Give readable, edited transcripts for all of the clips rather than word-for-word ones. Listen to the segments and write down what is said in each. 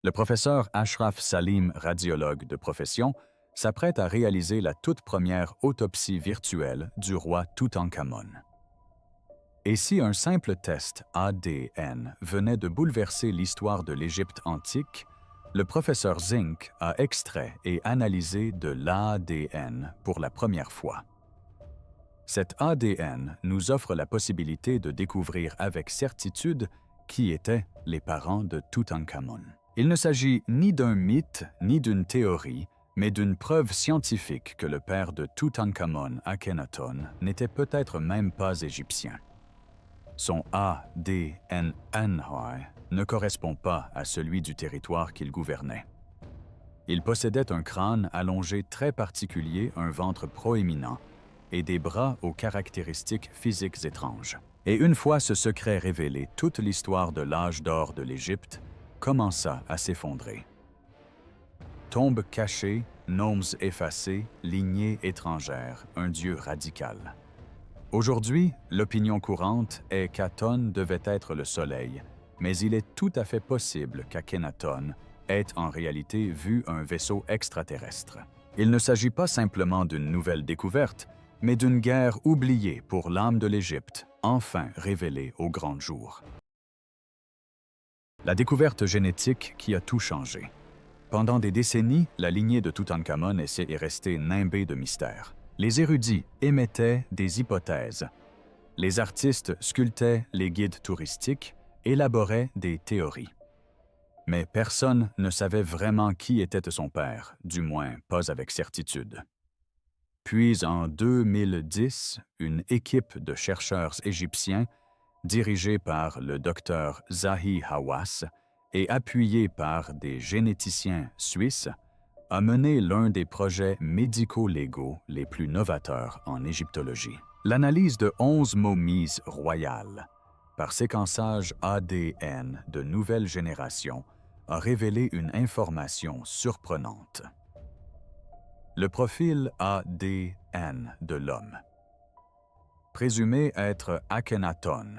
Le professeur Ashraf Salim, radiologue de profession, s'apprête à réaliser la toute première autopsie virtuelle du roi Toutankhamon. Et si un simple test ADN venait de bouleverser l'histoire de l'Égypte antique, le professeur Zink a extrait et analysé de l'ADN pour la première fois. Cet ADN nous offre la possibilité de découvrir avec certitude qui étaient les parents de Toutankhamon. Il ne s'agit ni d'un mythe ni d'une théorie, mais d'une preuve scientifique que le père de Toutankhamon, Akhenaton, n'était peut-être même pas égyptien. Son ADN ne correspond pas à celui du territoire qu'il gouvernait. Il possédait un crâne allongé très particulier, un ventre proéminent et des bras aux caractéristiques physiques étranges. Et une fois ce secret révélé, toute l'histoire de l'âge d'or de l'Égypte commença à s'effondrer. Tombe cachée, noms effacés, lignée étrangère, un dieu radical. Aujourd'hui, l'opinion courante est qu'Aton devait être le soleil, mais il est tout à fait possible qu'Akhenaton ait en réalité vu un vaisseau extraterrestre. Il ne s'agit pas simplement d'une nouvelle découverte, mais d'une guerre oubliée pour l'âme de l'Égypte, enfin révélée au grand jour. La découverte génétique qui a tout changé. Pendant des décennies, la lignée de Toutankhamon est restée nimbée de mystères. Les érudits émettaient des hypothèses. Les artistes sculptaient les guides touristiques, élaboraient des théories. Mais personne ne savait vraiment qui était son père, du moins pas avec certitude. Puis en 2010, une équipe de chercheurs égyptiens, dirigée par le docteur Zahi Hawass et appuyée par des généticiens suisses, a mené l'un des projets médico-légaux les plus novateurs en égyptologie. L'analyse de 11 momies royales par séquençage ADN de nouvelle génération a révélé une information surprenante. Le profil ADN de l'homme, présumé être Akhenaton,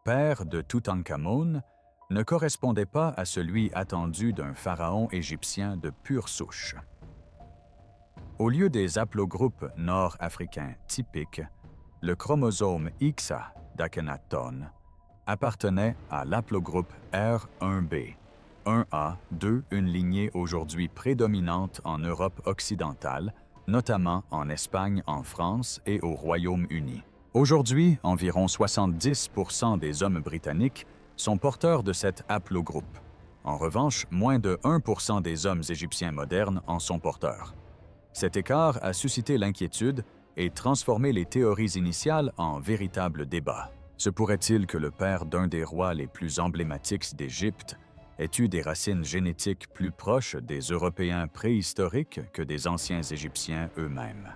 père de Toutankhamon, ne correspondait pas à celui attendu d'un pharaon égyptien de pure souche. Au lieu des haplogroupes nord-africains typiques, le chromosome XA d'Akhenaton appartenait à l'aplogroupe R1b, 1A2, une lignée aujourd'hui prédominante en Europe occidentale, notamment en Espagne, en France et au Royaume-Uni. Aujourd'hui, environ 70% des hommes britanniques sont porteurs de cet haplogroupe. En revanche, moins de 1% des hommes égyptiens modernes en sont porteurs. Cet écart a suscité l'inquiétude et transformé les théories initiales en véritable débat. Se pourrait-il que le père d'un des rois les plus emblématiques d'Égypte ait eu des racines génétiques plus proches des Européens préhistoriques que des anciens Égyptiens eux-mêmes?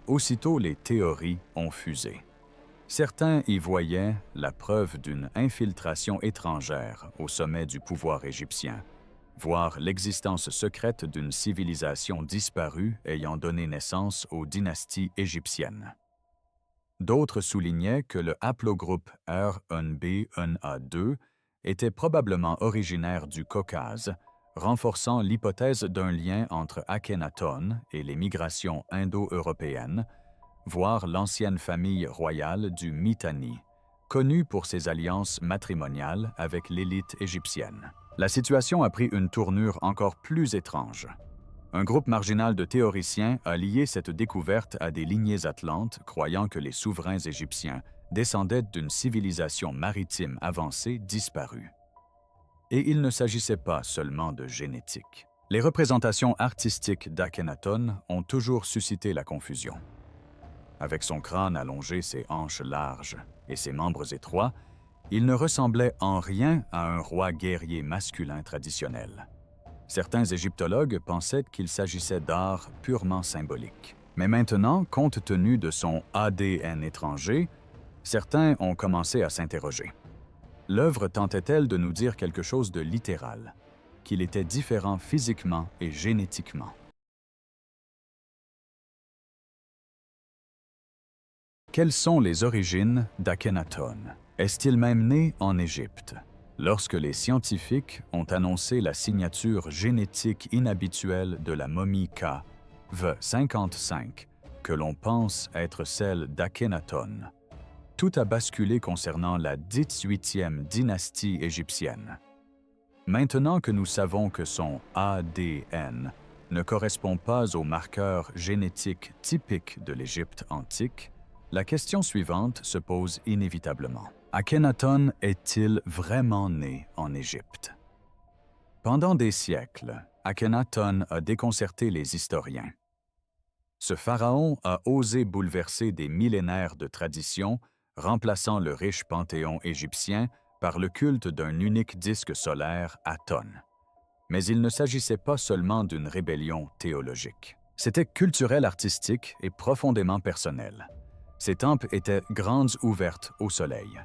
Aussitôt, les théories ont fusé. Certains y voyaient la preuve d'une infiltration étrangère au sommet du pouvoir égyptien, voire l'existence secrète d'une civilisation disparue ayant donné naissance aux dynasties égyptiennes. D'autres soulignaient que le haplogroupe R1b1a2 était probablement originaire du Caucase, renforçant l'hypothèse d'un lien entre Akhenaton et les migrations indo-européennes, voire l'ancienne famille royale du Mitanni, connue pour ses alliances matrimoniales avec l'élite égyptienne. La situation a pris une tournure encore plus étrange. Un groupe marginal de théoriciens a lié cette découverte à des lignées atlantes, croyant que les souverains égyptiens descendaient d'une civilisation maritime avancée disparue. Et il ne s'agissait pas seulement de génétique. Les représentations artistiques d'Akhenaton ont toujours suscité la confusion. Avec son crâne allongé, ses hanches larges et ses membres étroits, il ne ressemblait en rien à un roi guerrier masculin traditionnel. Certains égyptologues pensaient qu'il s'agissait d'art purement symbolique. Mais maintenant, compte tenu de son ADN étranger, certains ont commencé à s'interroger. L'œuvre tentait-elle de nous dire quelque chose de littéral, qu'il était différent physiquement et génétiquement? Quelles sont les origines d'Akhenaton? Est-il même né en Égypte? lorsque les scientifiques ont annoncé la signature génétique inhabituelle de la momie KV55, que l'on pense être celle d'Akhenaton. Tout a basculé concernant la 18e dynastie égyptienne. Maintenant que nous savons que son ADN ne correspond pas aux marqueurs génétiques typiques de l'Égypte antique, la question suivante se pose inévitablement. Akhenaton est-il vraiment né en Égypte? Pendant des siècles, Akhenaton a déconcerté les historiens. Ce pharaon a osé bouleverser des millénaires de traditions, remplaçant le riche panthéon égyptien par le culte d'un unique disque solaire, Aton. Mais il ne s'agissait pas seulement d'une rébellion théologique. C'était culturel, artistique et profondément personnel. Ses temples étaient grandes ouvertes au soleil.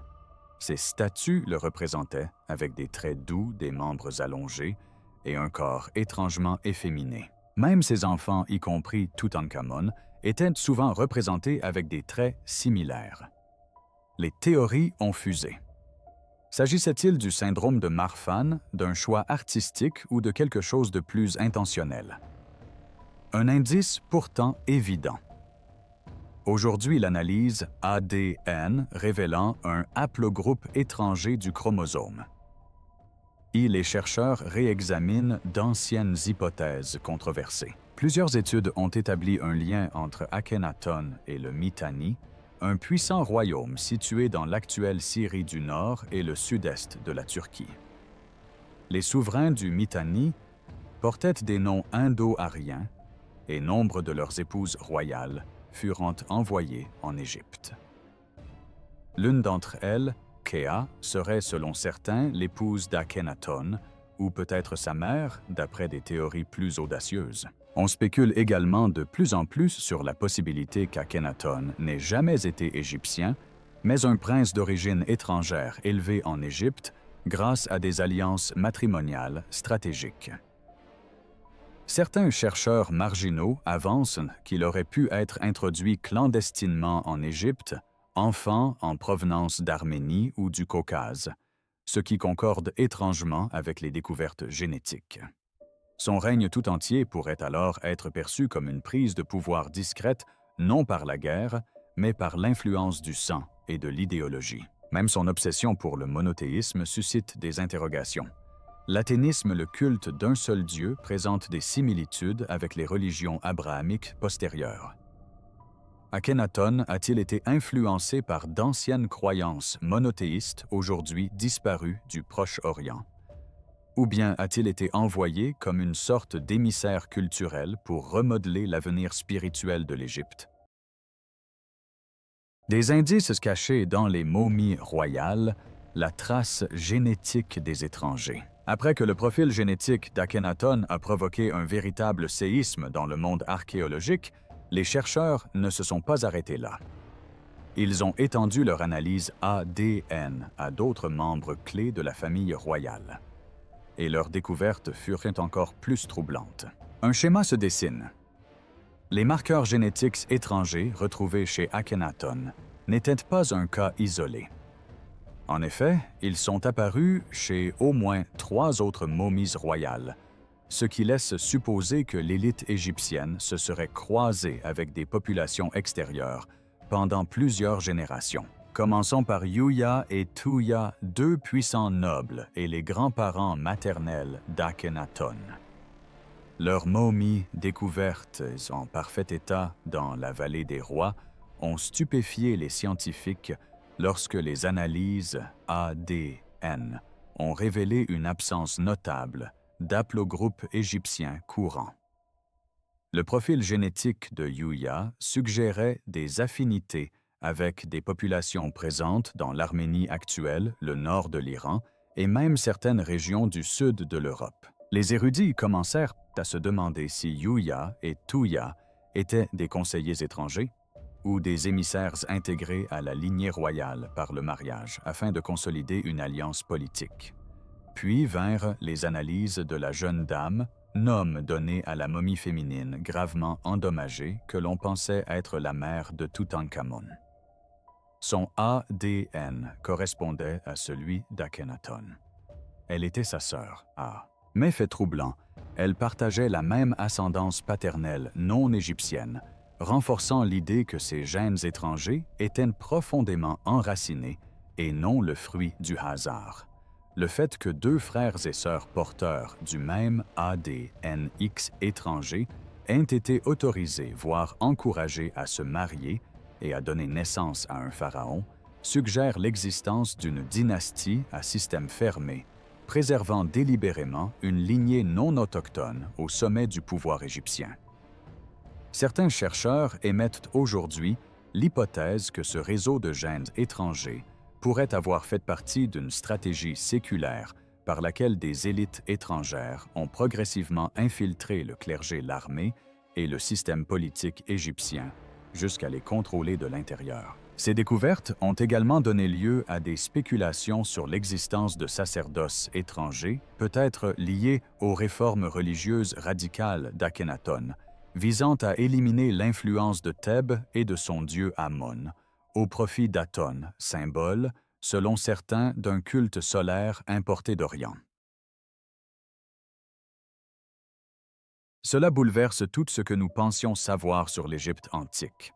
Ses statues le représentaient avec des traits doux, des membres allongés et un corps étrangement efféminé. Même ses enfants, y compris Toutankhamon, étaient souvent représentés avec des traits similaires. Les théories ont fusé. S'agissait-il du syndrome de Marfan, d'un choix artistique ou de quelque chose de plus intentionnel? Un indice pourtant évident. Aujourd'hui, l'analyse ADN révélant un haplogroupe étranger du chromosome. Les chercheurs réexaminent d'anciennes hypothèses controversées. Plusieurs études ont établi un lien entre Akhenaton et le Mitanni, un puissant royaume situé dans l'actuelle Syrie du Nord et le sud-est de la Turquie. Les souverains du Mitanni portaient des noms indo-ariens et nombre de leurs épouses royales furent envoyées en Égypte. L'une d'entre elles, Kéa, serait selon certains l'épouse d'Akhenaton, ou peut-être sa mère, d'après des théories plus audacieuses. On spécule également de plus en plus sur la possibilité qu'Akhenaton n'ait jamais été égyptien, mais un prince d'origine étrangère élevé en Égypte grâce à des alliances matrimoniales stratégiques. Certains chercheurs marginaux avancent qu'il aurait pu être introduit clandestinement en Égypte, enfant en provenance d'Arménie ou du Caucase, ce qui concorde étrangement avec les découvertes génétiques. Son règne tout entier pourrait alors être perçu comme une prise de pouvoir discrète, non par la guerre, mais par l'influence du sang et de l'idéologie. Même son obsession pour le monothéisme suscite des interrogations. L'athénisme, le culte d'un seul Dieu, présente des similitudes avec les religions abrahamiques postérieures. Akhenaton a-t-il été influencé par d'anciennes croyances monothéistes aujourd'hui disparues du Proche-Orient? Ou bien a-t-il été envoyé comme une sorte d'émissaire culturel pour remodeler l'avenir spirituel de l'Égypte? Des indices cachés dans les momies royales, la trace génétique des étrangers. Après que le profil génétique d'Akhenaton a provoqué un véritable séisme dans le monde archéologique, les chercheurs ne se sont pas arrêtés là. Ils ont étendu leur analyse ADN à d'autres membres clés de la famille royale. Et leurs découvertes furent encore plus troublantes. Un schéma se dessine. Les marqueurs génétiques étrangers retrouvés chez Akhenaton n'étaient pas un cas isolé. En effet, ils sont apparus chez au moins 3 autres momies royales, ce qui laisse supposer que l'élite égyptienne se serait croisée avec des populations extérieures pendant plusieurs générations. Commençons par Yuya et Tuya, 2 puissants nobles et les grands-parents maternels d'Akhenaton. Leurs momies découvertes en parfait état dans la vallée des rois ont stupéfié les scientifiques lorsque les analyses ADN ont révélé une absence notable d'haplogroupe égyptien courant. Le profil génétique de Yuya suggérait des affinités avec des populations présentes dans l'Arménie actuelle, le nord de l'Iran et même certaines régions du sud de l'Europe. Les érudits commencèrent à se demander si Yuya et Tuya étaient des conseillers étrangers ou des émissaires intégrés à la lignée royale par le mariage afin de consolider une alliance politique. Puis vinrent les analyses de la jeune dame, nom donné à la momie féminine gravement endommagée que l'on pensait être la mère de Toutankhamon. Son ADN correspondait à celui d'Akhenaton. elle était sa sœur. Ah. Mais fait troublant, elle partageait la même ascendance paternelle non égyptienne, renforçant l'idée que ces gènes étrangers étaient profondément enracinés et non le fruit du hasard. Le fait que deux frères et sœurs porteurs du même ADNX étranger aient été autorisés, voire encouragés à se marier et à donner naissance à un pharaon, suggère l'existence d'une dynastie à système fermé, préservant délibérément une lignée non autochtone au sommet du pouvoir égyptien. Certains chercheurs émettent aujourd'hui l'hypothèse que ce réseau de gènes étrangers pourrait avoir fait partie d'une stratégie séculaire par laquelle des élites étrangères ont progressivement infiltré le clergé, l'armée et le système politique égyptien jusqu'à les contrôler de l'intérieur. Ces découvertes ont également donné lieu à des spéculations sur l'existence de sacerdoces étrangers, peut-être liés aux réformes religieuses radicales d'Akhenaton, visant à éliminer l'influence de Thèbes et de son dieu Amon, au profit d'Aton, symbole, selon certains, d'un culte solaire importé d'Orient. Cela bouleverse tout ce que nous pensions savoir sur l'Égypte antique.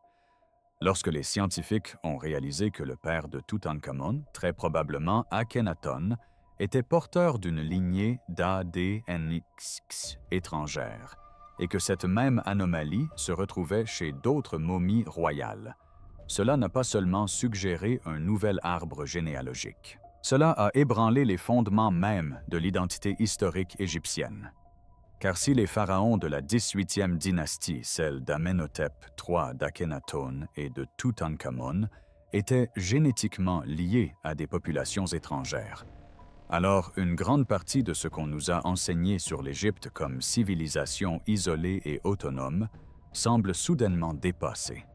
Lorsque les scientifiques ont réalisé que le père de Toutankhamon, très probablement Akhenaton, était porteur d'une lignée d'ADNX étrangère, et que cette même anomalie se retrouvait chez d'autres momies royales, cela n'a pas seulement suggéré un nouvel arbre généalogique. Cela a ébranlé les fondements mêmes de l'identité historique égyptienne. Car si les pharaons de la 18e dynastie, celle d'Amenhotep III d'Akhenaton et de Toutankhamon, étaient génétiquement liés à des populations étrangères, alors une grande partie de ce qu'on nous a enseigné sur l'Égypte comme civilisation isolée et autonome semble soudainement dépassée.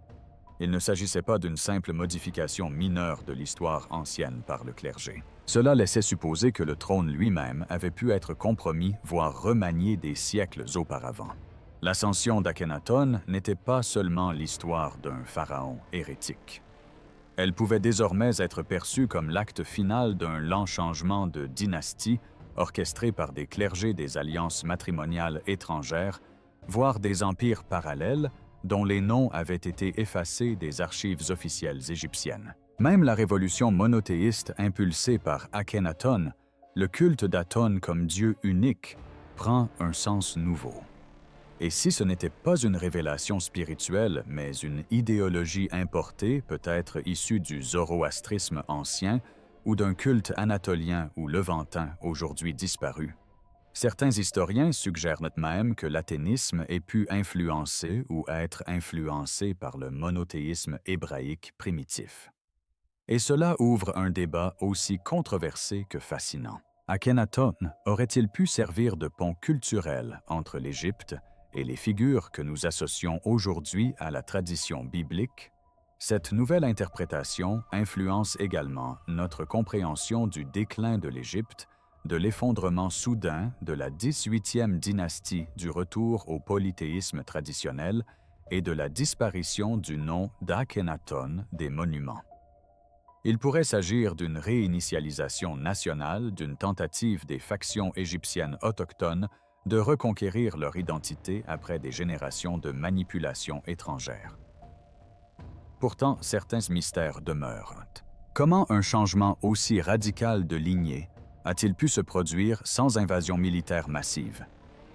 Il ne s'agissait pas d'une simple modification mineure de l'histoire ancienne par le clergé. Cela laissait supposer que le trône lui-même avait pu être compromis, voire remanié des siècles auparavant. L'ascension d'Akhenaton n'était pas seulement l'histoire d'un pharaon hérétique. Elle pouvait désormais être perçue comme l'acte final d'un lent changement de dynastie orchestré par des clergés des alliances matrimoniales étrangères, voire des empires parallèles dont les noms avaient été effacés des archives officielles égyptiennes. Même la révolution monothéiste impulsée par Akhenaton, le culte d'Aton comme dieu unique, prend un sens nouveau. Et si ce n'était pas une révélation spirituelle, mais une idéologie importée, peut-être issue du zoroastrisme ancien ou d'un culte anatolien ou levantin aujourd'hui disparu? Certains historiens suggèrent même que l'athénisme ait pu influencer ou être influencé par le monothéisme hébraïque primitif. Et cela ouvre un débat aussi controversé que fascinant. Akhenaton aurait-il pu servir de pont culturel entre l'Égypte et les figures que nous associons aujourd'hui à la tradition biblique? Cette nouvelle interprétation influence également notre compréhension du déclin de l'Égypte, de l'effondrement soudain de la 18e dynastie, du retour au polythéisme traditionnel et de la disparition du nom d'Akhenaton des monuments. Il pourrait s'agir d'une réinitialisation nationale, d'une tentative des factions égyptiennes autochtones de reconquérir leur identité après des générations de manipulations étrangères. Pourtant, certains mystères demeurent. Comment un changement aussi radical de lignée a-t-il pu se produire sans invasion militaire massive?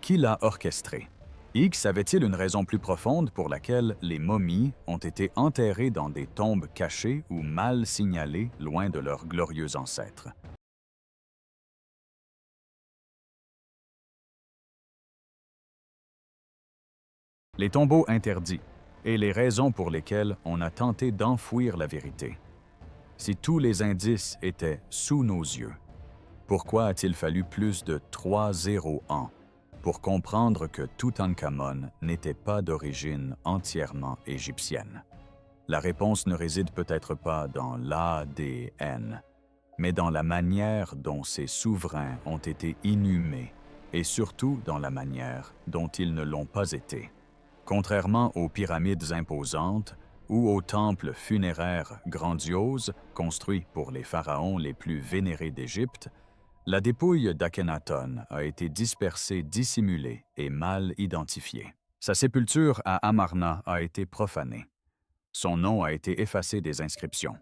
Qui l'a orchestré? X avait-il une raison plus profonde pour laquelle les momies ont été enterrées dans des tombes cachées ou mal signalées loin de leurs glorieux ancêtres? Les tombeaux interdits et les raisons pour lesquelles on a tenté d'enfouir la vérité. Si tous les indices étaient sous nos yeux, pourquoi a-t-il fallu plus de 3 ans pour comprendre que Toutankhamon n'était pas d'origine entièrement égyptienne? La réponse ne réside peut-être pas dans l'ADN, mais dans la manière dont ces souverains ont été inhumés et surtout dans la manière dont ils ne l'ont pas été. Contrairement aux pyramides imposantes ou aux temples funéraires grandioses construits pour les pharaons les plus vénérés d'Égypte, La dépouille d'Akhenaton a été dispersée, dissimulée et mal identifiée. Sa sépulture à Amarna a été profanée. Son nom a été effacé des inscriptions.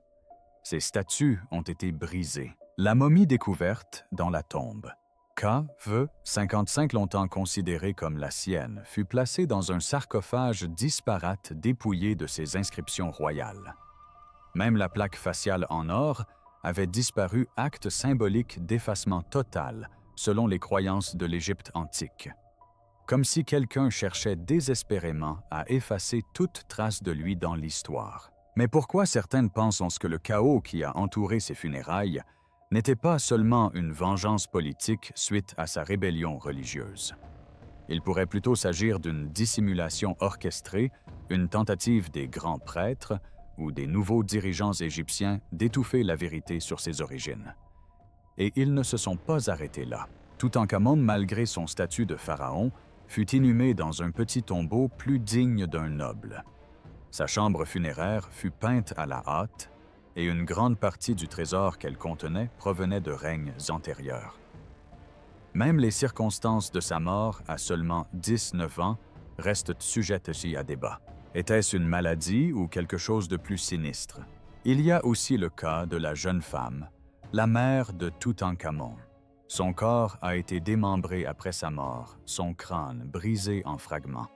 Ses statues ont été brisées. La momie découverte dans la tombe, Kv55 longtemps considérée comme la sienne, fut placée dans un sarcophage disparate dépouillé de ses inscriptions royales. Même la plaque faciale en or avait disparu, acte symbolique d'effacement total selon les croyances de l'Égypte antique. Comme si quelqu'un cherchait désespérément à effacer toute trace de lui dans l'histoire. Mais pourquoi certaines pensent que le chaos qui a entouré ses funérailles n'était pas seulement une vengeance politique suite à sa rébellion religieuse? Il pourrait plutôt s'agir d'une dissimulation orchestrée, une tentative des grands prêtres ou des nouveaux dirigeants égyptiens d'étouffer la vérité sur ses origines. Et ils ne se sont pas arrêtés là. Toutankhamon, malgré son statut de pharaon, fut inhumé dans un petit tombeau plus digne d'un noble. Sa chambre funéraire fut peinte à la hâte et une grande partie du trésor qu'elle contenait provenait de règnes antérieurs. Même les circonstances de sa mort, à seulement 19 ans, restent sujettes aussi à débat. Était-ce une maladie ou quelque chose de plus sinistre? Il y a aussi le cas de la jeune femme, la mère de Toutankhamon. Son corps a été démembré après sa mort, son crâne brisé en fragments.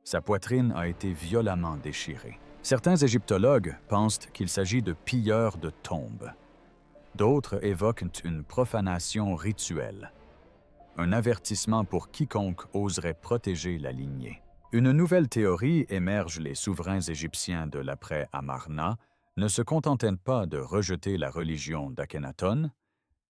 Sa poitrine a été violemment déchirée. Certains égyptologues pensent qu'il s'agit de pilleurs de tombes. D'autres évoquent une profanation rituelle, un avertissement pour quiconque oserait protéger la lignée. Une nouvelle théorie émerge: les souverains égyptiens de l'après-Amarna ne se contentaient pas de rejeter la religion d'Akhenaton,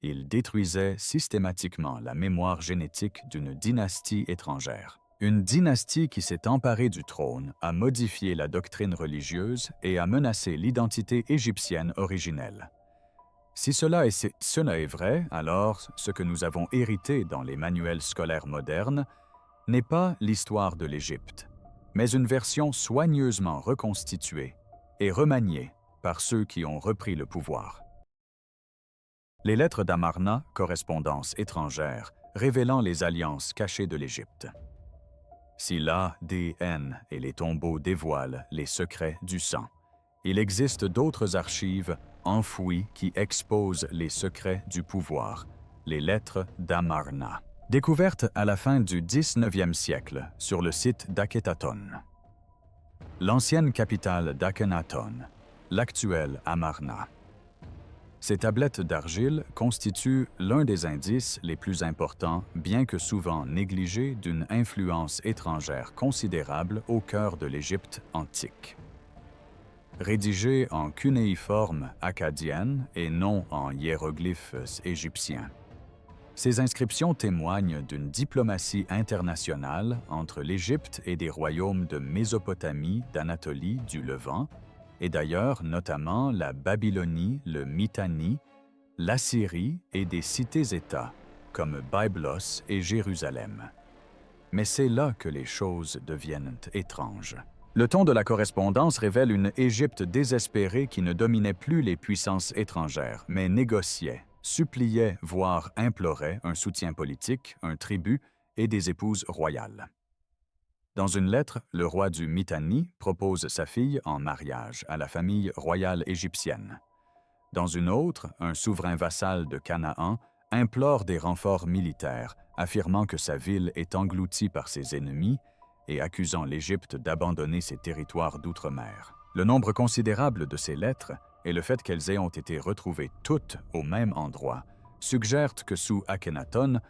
ils détruisaient systématiquement la mémoire génétique d'une dynastie étrangère. Une dynastie qui s'est emparée du trône, a modifié la doctrine religieuse et a menacé l'identité égyptienne originelle. Si cela est vrai, alors ce que nous avons hérité dans les manuels scolaires modernes n'est pas l'histoire de l'Égypte, mais une version soigneusement reconstituée et remaniée par ceux qui ont repris le pouvoir. Les lettres d'Amarna, correspondance étrangère, révélant les alliances cachées de l'Égypte. Si l'ADN et les tombeaux dévoilent les secrets du sang, il existe d'autres archives enfouies qui exposent les secrets du pouvoir, les lettres d'Amarna. Découverte à la fin du XIXe siècle sur le site d'Akhenaton. L'ancienne capitale d'Akhenaton, l'actuelle Amarna. Ces tablettes d'argile constituent l'un des indices les plus importants, bien que souvent négligés, d'une influence étrangère considérable au cœur de l'Égypte antique. Rédigées en cunéiforme akkadienne et non en hiéroglyphes égyptiens. Ces inscriptions témoignent d'une diplomatie internationale entre l'Égypte et des royaumes de Mésopotamie, d'Anatolie, du Levant, et d'ailleurs notamment la Babylonie, le Mitanni, l'Assyrie et des cités-États comme Byblos et Jérusalem. Mais c'est là que les choses deviennent étranges. Le ton de la correspondance révèle une Égypte désespérée qui ne dominait plus les puissances étrangères, mais négociait, suppliait, voire implorait un soutien politique, un tribut et des épouses royales. Dans une lettre, le roi du Mitanni propose sa fille en mariage à la famille royale égyptienne. Dans une autre, un souverain vassal de Canaan implore des renforts militaires, affirmant que sa ville est engloutie par ses ennemis et accusant l'Égypte d'abandonner ses territoires d'outre-mer. Le nombre considérable de ces lettres et le fait qu'elles aient été retrouvées toutes au même endroit suggèrent que sous Akhenaton,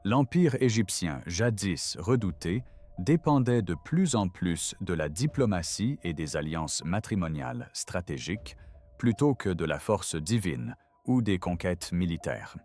l'empire égyptien jadis redouté dépendait de plus en plus de la diplomatie et des alliances matrimoniales stratégiques plutôt que de la force divine ou des conquêtes militaires.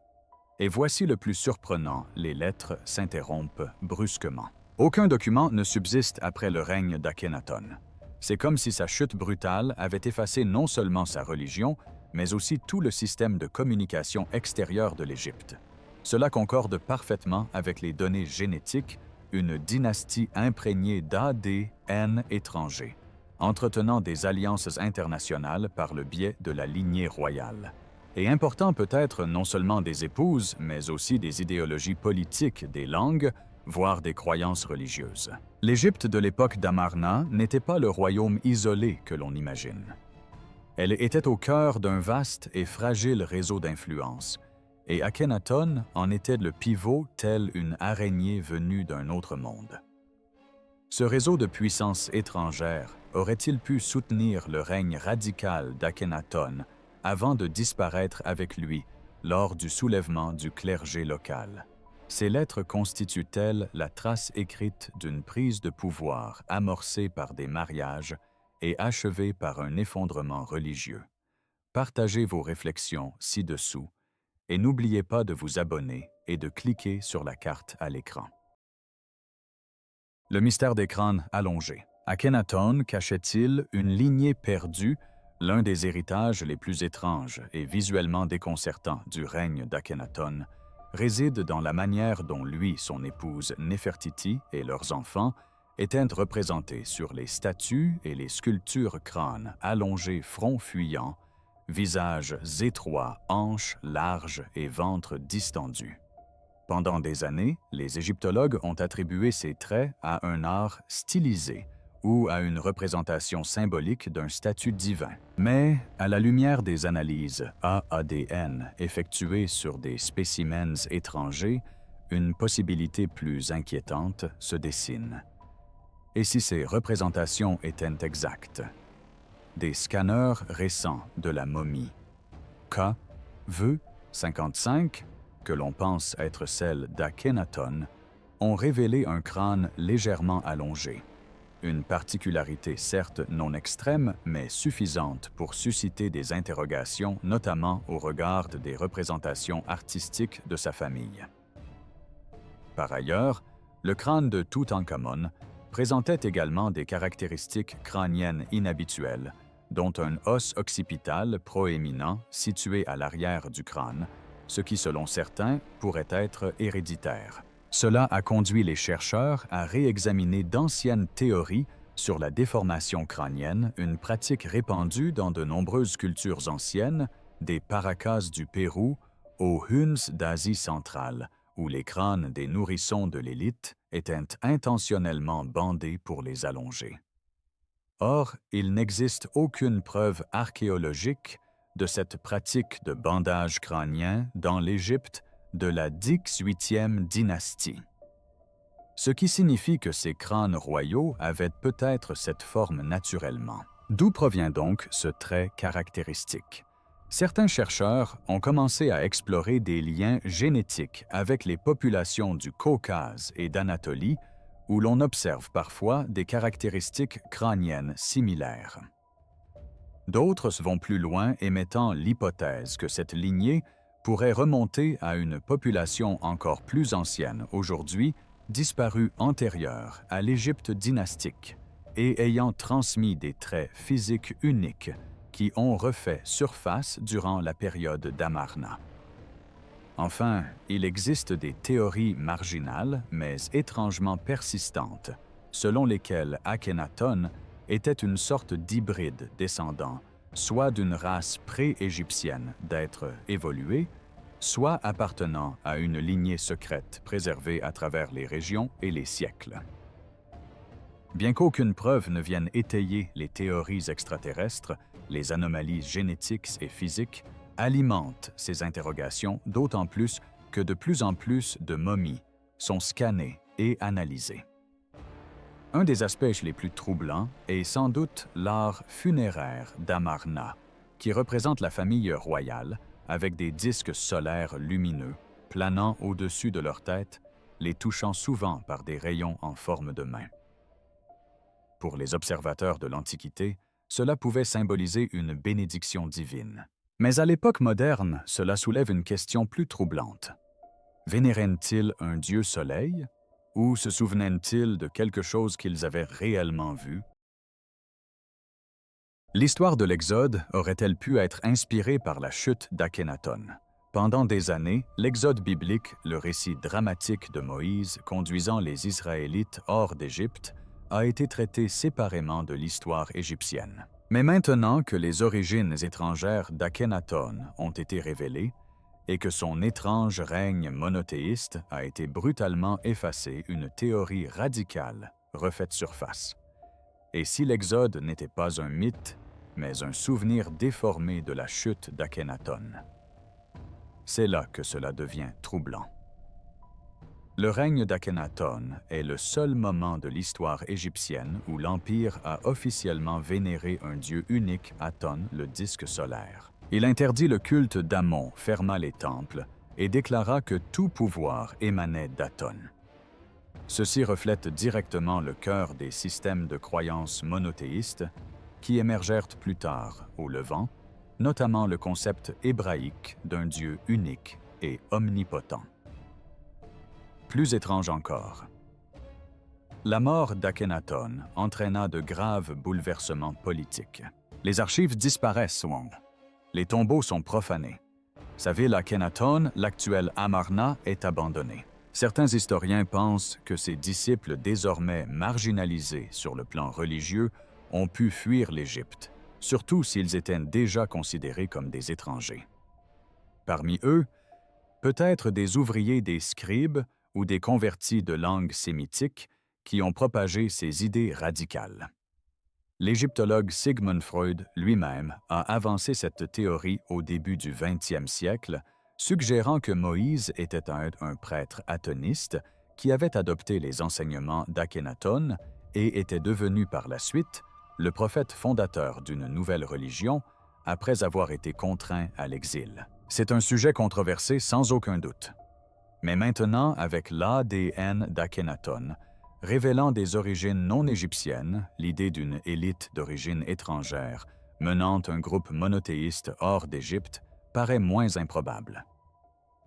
Et voici le plus surprenant, les lettres s'interrompent brusquement. Aucun document ne subsiste après le règne d'Akhenaton. C'est comme si sa chute brutale avait effacé non seulement sa religion, mais aussi tout le système de communication extérieur de l'Égypte. Cela concorde parfaitement avec les données génétiques, une dynastie imprégnée d'ADN étranger, entretenant des alliances internationales par le biais de la lignée royale. et important peut-être non seulement des épouses, mais aussi des idéologies politiques, des langues, voire des croyances religieuses. L'Égypte de l'époque d'Amarna n'était pas le royaume isolé que l'on imagine. Elle était au cœur d'un vaste et fragile réseau d'influence, et Akhenaton en était le pivot tel une araignée venue d'un autre monde. Ce réseau de puissances étrangères aurait-il pu soutenir le règne radical d'Akhenaton avant de disparaître avec lui lors du soulèvement du clergé local? Ces lettres constituent-elles la trace écrite d'une prise de pouvoir amorcée par des mariages et achevée par un effondrement religieux? Partagez vos réflexions ci-dessous et n'oubliez pas de vous abonner et de cliquer sur la carte à l'écran. Le mystère des crânes allongés. Akhenaton cachait-il une lignée perdue, l'un des héritages les plus étranges et visuellement déconcertants du règne d'Akhenaton, réside dans la manière dont lui, son épouse Néfertiti et leurs enfants étaient représentés sur les statues et les sculptures crânes allongés, front fuyant, visages étroits, hanches larges et ventre distendu. Pendant des années, les égyptologues ont attribué ces traits à un art stylisé ou à une représentation symbolique d'un statut divin. Mais, à la lumière des analyses AADN effectuées sur des spécimens étrangers, une possibilité plus inquiétante se dessine. Et si ces représentations étaient exactes? Des scanners récents de la momie KV55, que l'on pense être celle d'Akhenaton, ont révélé un crâne légèrement allongé. Une particularité certes non extrême, mais suffisante pour susciter des interrogations, notamment au regard des représentations artistiques de sa famille. Par ailleurs, le crâne de Toutankhamon présentait également des caractéristiques crâniennes inhabituelles, dont un os occipital proéminent situé à l'arrière du crâne, ce qui, selon certains, pourrait être héréditaire. Cela a conduit les chercheurs à réexaminer d'anciennes théories sur la déformation crânienne, une pratique répandue dans de nombreuses cultures anciennes, des Paracas du Pérou aux Huns d'Asie centrale, où les crânes des nourrissons de l'élite étaient intentionnellement bandés pour les allonger. Or, il n'existe aucune preuve archéologique de cette pratique de bandage crânien dans l'Égypte de la XVIIIe dynastie. Ce qui signifie que ces crânes royaux avaient peut-être cette forme naturellement. D'où provient donc ce trait caractéristique? Certains chercheurs ont commencé à explorer des liens génétiques avec les populations du Caucase et d'Anatolie, où l'on observe parfois des caractéristiques crâniennes similaires. D'autres vont plus loin, émettant l'hypothèse que cette lignée pourrait remonter à une population encore plus ancienne, aujourd'hui disparue antérieure à l'Égypte dynastique et ayant transmis des traits physiques uniques qui ont refait surface durant la période d'Amarna. Enfin, il existe des théories marginales, mais étrangement persistantes, selon lesquelles Akhenaton était une sorte d'hybride descendant, soit d'une race pré-égyptienne d'êtres évolués, soit appartenant à une lignée secrète préservée à travers les régions et les siècles. Bien qu'aucune preuve ne vienne étayer les théories extraterrestres, les anomalies génétiques et physiques alimentent ces interrogations, d'autant plus que de plus en plus de momies sont scannées et analysées. Un des aspects les plus troublants est sans doute l'art funéraire d'Amarna, qui représente la famille royale avec des disques solaires lumineux planant au-dessus de leur tête, les touchant souvent par des rayons en forme de main. Pour les observateurs de l'Antiquité, cela pouvait symboliser une bénédiction divine. Mais à l'époque moderne, cela soulève une question plus troublante. Vénéraient-ils un dieu soleil ou se souvenaient-ils de quelque chose qu'ils avaient réellement vu? L'histoire de l'Exode aurait-elle pu être inspirée par la chute d'Akhenaton? Pendant des années, l'Exode biblique, le récit dramatique de Moïse conduisant les Israélites hors d'Égypte, a été traité séparément de l'histoire égyptienne. Mais maintenant que les origines étrangères d'Akhenaton ont été révélées et que son étrange règne monothéiste a été brutalement effacé, une théorie radicale refait surface. Et si l'Exode n'était pas un mythe, mais un souvenir déformé de la chute d'Akhenaton, c'est là que cela devient troublant. Le règne d'Akhenaton est le seul moment de l'histoire égyptienne où l'Empire a officiellement vénéré un dieu unique, Aton, le disque solaire. Il interdit le culte d'Amon, ferma les temples et déclara que tout pouvoir émanait d'Aton. Ceci reflète directement le cœur des systèmes de croyances monothéistes qui émergèrent plus tard au Levant, notamment le concept hébraïque d'un Dieu unique et omnipotent. Plus étrange encore, la mort d'Akhenaton entraîna de graves bouleversements politiques. Les archives disparaissent, Wong. Les tombeaux sont profanés. Sa ville Akhenaton, l'actuelle Amarna, est abandonnée. Certains historiens pensent que ses disciples, désormais marginalisés sur le plan religieux, ont pu fuir l'Égypte, surtout s'ils étaient déjà considérés comme des étrangers. Parmi eux, peut-être des ouvriers des scribes ou des convertis de langue sémitique qui ont propagé ces idées radicales. L'égyptologue Sigmund Freud lui-même a avancé cette théorie au début du XXe siècle, suggérant que Moïse était un prêtre atoniste qui avait adopté les enseignements d'Akhenaton et était devenu par la suite le prophète fondateur d'une nouvelle religion après avoir été contraint à l'exil. C'est un sujet controversé sans aucun doute. Mais maintenant, avec l'ADN d'Akhenaton, révélant des origines non égyptiennes, l'idée d'une élite d'origine étrangère menant un groupe monothéiste hors d'Égypte paraît moins improbable.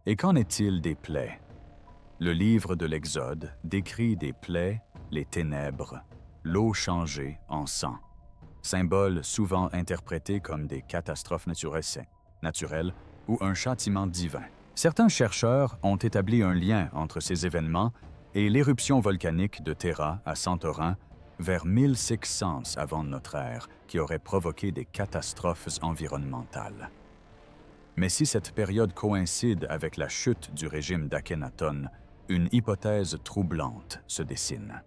Et qu'en est-il des plaies? Le livre de l'Exode décrit des plaies, les ténèbres, l'eau changée en sang, symboles souvent interprétés comme des catastrophes naturelles ou un châtiment divin. Certains chercheurs ont établi un lien entre ces événements et l'éruption volcanique de Terra à Santorin vers 1600 avant notre ère, qui aurait provoqué des catastrophes environnementales. Mais si cette période coïncide avec la chute du régime d'Akhenaton, une hypothèse troublante se dessine.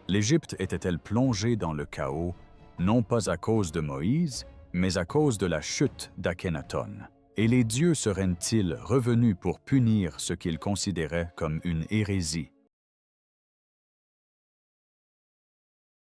L'Égypte était-elle plongée dans le chaos, non pas à cause de Moïse, mais à cause de la chute d'Akhenaton? Et les dieux seraient-ils revenus pour punir ce qu'ils considéraient comme une hérésie